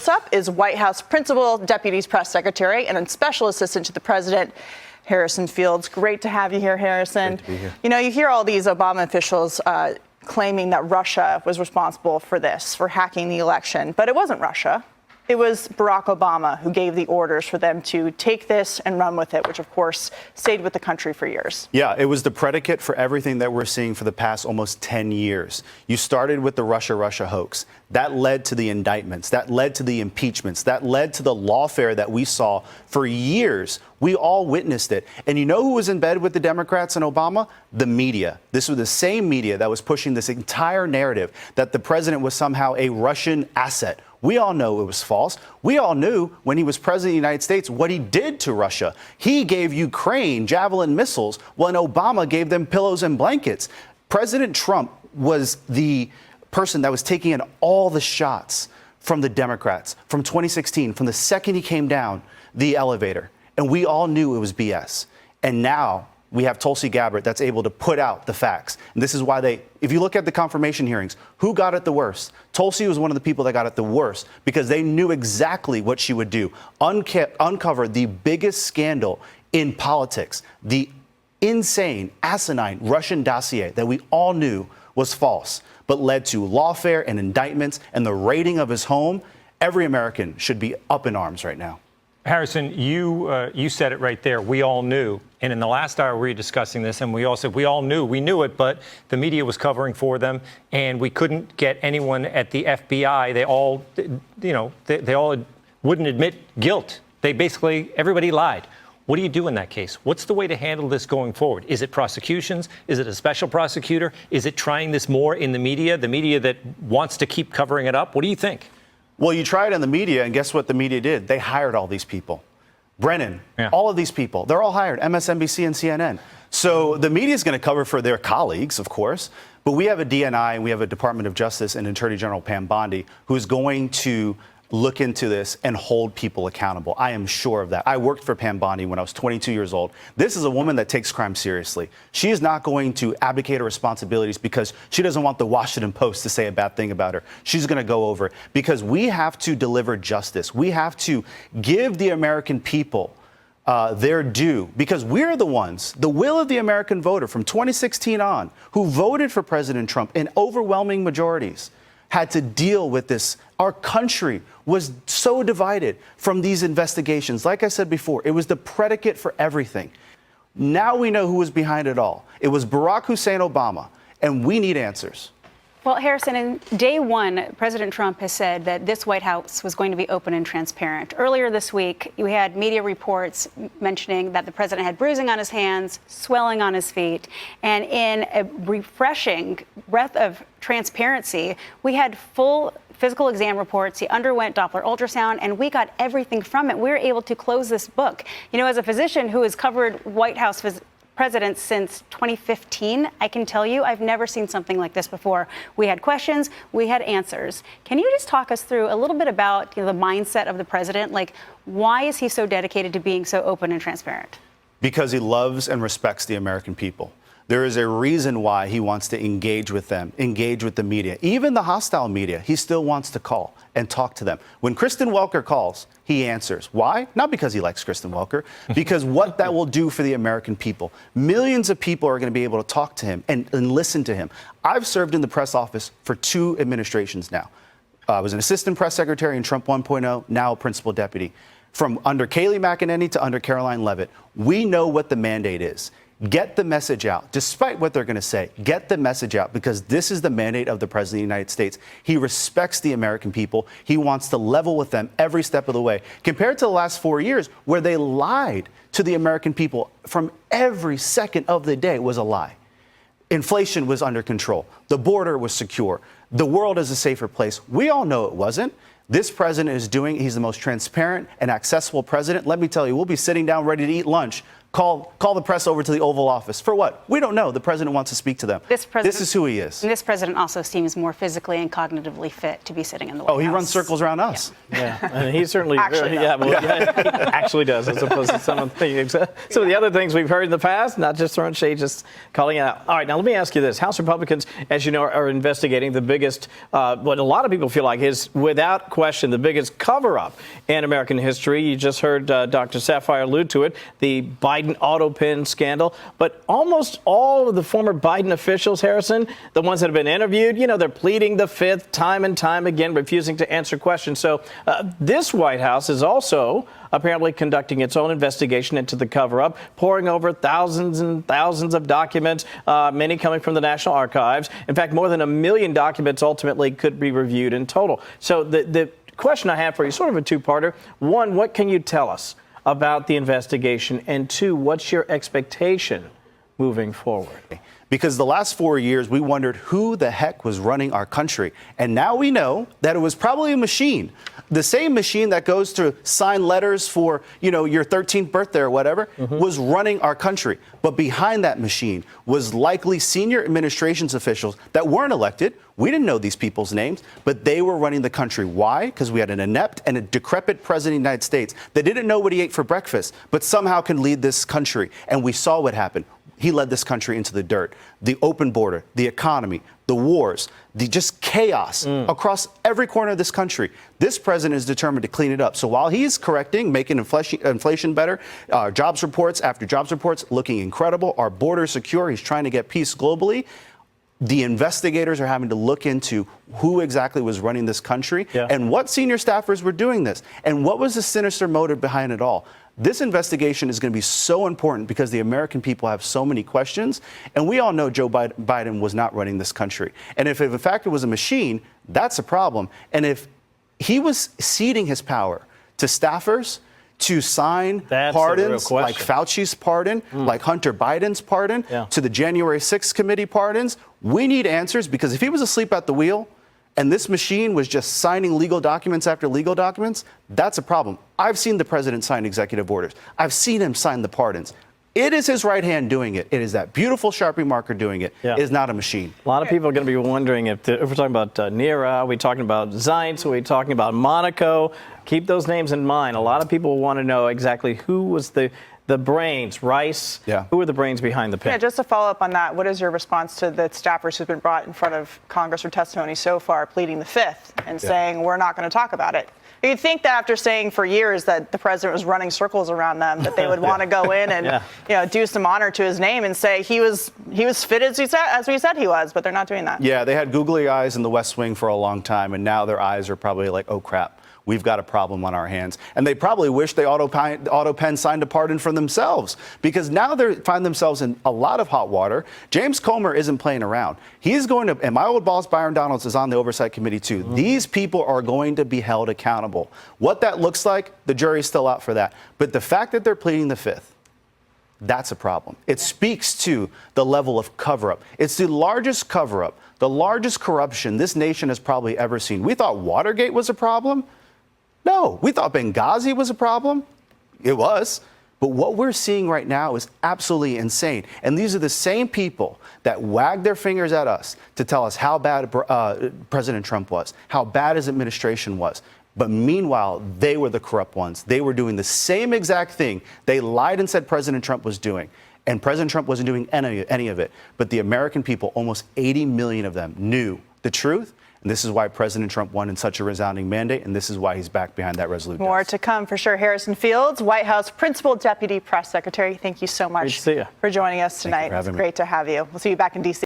Up is White House Principal Deputy Press Secretary and Special Assistant to the President, Harrison Fields. Great to have you here, Harrison. Great to be here. You know, you hear all these Obama officials claiming that Russia was responsible for this, for hacking the election, but it wasn't Russia. It was Barack Obama who gave the orders for them to take this and run with it, which, of course, stayed with the country for years. Yeah, it was the predicate for everything that we're seeing for the past almost 10 years. You started with the Russia hoax. That led to the indictments. That led to the impeachments. That led to the lawfare that we saw for years. We all witnessed it. And you know who was in bed with the Democrats and Obama? The media. This was the same media that was pushing this entire narrative that the president was somehow a Russian asset. We all know it was false. We all knew when he was president of the United States what he did to Russia. He gave Ukraine Javelin missiles when Obama gave them pillows and blankets. President Trump was the person that was taking in all the shots from the Democrats from 2016, from the second he came down the elevator. And we all knew it was BS. And now we have Tulsi Gabbard that's able to put out the facts. And this is why if you look at the confirmation hearings, who got it the worst? Tulsi was one of the people that got it the worst because they knew exactly what she would do. Uncover the biggest scandal in politics, the insane, asinine Russian dossier that we all knew was false, but led to lawfare and indictments and the raiding of his home. Every American should be up in arms right now. Harrison, you said it right there. We all knew. And in the last hour, we were discussing this, and we all said we all knew. We knew it, but the media was covering for them, and we couldn't get anyone at the FBI. They all, they all wouldn't admit guilt. Everybody lied. What do you do in that case? What's the way to handle this going forward? Is it prosecutions? Is it a special prosecutor? Is it trying this more in the media that wants to keep covering it up? What do you think? Well, you tried in the media, and guess what the media did? They hired all these people. Brennan, all of these people, they're all hired, MSNBC and CNN. So the media is going to cover for their colleagues, of course, but we have a DNI and we have a Department of Justice and Attorney General Pam Bondi who's going to look into this and hold people accountable. I am sure of that. I worked for Pam Bondi when I was 22 years old. This is a woman that takes crime seriously. She is not going to abdicate her responsibilities because she doesn't want the Washington Post to say a bad thing about her. She's going to go over it because we have to deliver justice. We have to give the American people their due because we're the ones, the will of the American voter from 2016 on, who voted for President Trump in overwhelming majorities, had to deal with this. Our country was so divided from these investigations. Like I said before, it was the predicate for everything. Now we know who was behind it all. It was Barack Hussein Obama, and we need answers. Well, Harrison, in day one, President Trump has said that this White House was going to be open and transparent. Earlier this week, we had media reports mentioning that the president had bruising on his hands, swelling on his feet, and in a refreshing breath of transparency, we had full physical exam reports. He underwent Doppler ultrasound, and we got everything from it. We were able to close this book. You know, as a physician who has covered White House presidents since 2015, I can tell you I've never seen something like this before. We had questions, we had answers. Can you just talk us through a little bit about the mindset of the president? Like, why is he so dedicated to being so open and transparent? Because he loves and respects the American people. There is a reason why he wants to engage with them, engage with the media. Even the hostile media, he still wants to call and talk to them. When Kristen Welker calls, he answers. Why? Not because he likes Kristen Welker, because what that will do for the American people. Millions of people are going to be able to talk to him and listen to him. I've served in the press office for 2 administrations now. I was an assistant press secretary in Trump 1.0, now a principal deputy. From under Kayleigh McEnany to under Caroline Leavitt, we know what the mandate is. Get the message out, despite what they're going to say. Get the message out because this is the mandate of the President of the United States. He respects the American people. He wants to level with them every step of the way. Compared to the last 4 years where they lied to the American people from every second of the day was a lie. Inflation was under control. The border was secure. The world is a safer place. We all know it wasn't. This president he's the most transparent and accessible president. Let me tell you, we'll be sitting down ready to eat lunch call the press over to the Oval Office. For what? We don't know. The president wants to speak to them. This is who he is. And this president also seems more physically and cognitively fit to be sitting in the White House. Oh, he runs circles around us. Yeah, and he certainly Actually he actually does, as opposed to some of the other things we've heard in the past, not just throwing shade, just calling it out. All right, now let me ask you this. House Republicans, as you know, are investigating the biggest, what a lot of people feel like is, without question, the biggest cover-up in American history. You just heard Dr. Sapphire allude to it, the Biden auto pen scandal. But almost all of the former Biden officials, Harrison, the ones that have been interviewed, they're pleading the fifth time and time again, refusing to answer questions. So this White House is also apparently conducting its own investigation into the cover-up, poring over thousands and thousands of documents, many coming from the National Archives. In fact, more than 1 million documents ultimately could be reviewed in total. So the question I have for you, sort of a two-parter. One, what can you tell us about the investigation? And two, what's your expectation moving forward? Because the last 4 years, we wondered who the heck was running our country. And now we know that it was probably a machine. The same machine that goes to sign letters for, your 13th birthday or whatever, was running our country. But behind that machine was likely senior administrations officials that weren't elected. We didn't know these people's names, but they were running the country. Why? Because we had an inept and a decrepit president of the United States that didn't know what he ate for breakfast, but somehow can lead this country. And we saw what happened. He led this country into the dirt. The open border, the economy, the wars, the just chaos across every corner of this country. This president is determined to clean it up. So while he's correcting, making inflation better, jobs reports after jobs reports looking incredible, our border secure, he's trying to get peace globally. The investigators are having to look into who exactly was running this country and what senior staffers were doing this and what was the sinister motive behind it all. This investigation is going to be so important because the American people have so many questions. And we all know Joe Biden was not running this country. And if in fact it was a machine, that's a problem. And if he was ceding his power to staffers to sign pardons like Fauci's pardon, like Hunter Biden's pardon, to the January 6th committee pardons, we need answers, because if he was asleep at the wheel and this machine was just signing legal documents after legal documents, that's a problem. I've seen the president sign executive orders. I've seen him sign the pardons. It is his right hand doing it. It is that beautiful Sharpie marker doing it. It is not a machine. A lot of people are going to be wondering if we're talking about Nira, are we talking about Zients, are we talking about Monaco? Keep those names in mind. A lot of people want to know exactly who was the brains, Rice, who are the brains behind the pen? Yeah, just to follow up on that, what is your response to the staffers who've been brought in front of Congress for testimony so far, pleading the fifth and saying we're not going to talk about it? You'd think that after saying for years that the president was running circles around them, that they would want to go in and do some honor to his name and say he was fit as we said he was, but they're not doing that. Yeah, they had googly eyes in the West Wing for a long time, and now their eyes are probably like, oh crap. We've got a problem on our hands. And they probably wish they auto pen signed a pardon for themselves, because now they find themselves in a lot of hot water. James Comer isn't playing around. He's going to, and my old boss, Byron Donalds, is on the Oversight Committee too. These people are going to be held accountable. What that looks like, the jury's still out for that. But the fact that they're pleading the fifth, that's a problem. It speaks to the level of cover-up. It's the largest cover-up, the largest corruption this nation has probably ever seen. We thought Watergate was a problem. No, we thought Benghazi was a problem. It was. But what we're seeing right now is absolutely insane. And these are the same people that wagged their fingers at us to tell us how bad President Trump was, how bad his administration was. But meanwhile, they were the corrupt ones. They were doing the same exact thing they lied and said President Trump was doing. And President Trump wasn't doing any of it. But the American people, almost 80 million of them, knew the truth. And this is why President Trump won in such a resounding mandate, and this is why he's back behind that resolute. More to come for sure. Harrison Fields, White House Principal Deputy Press Secretary, thank you so much for joining us tonight. It's great to have you. We'll see you back in D.C.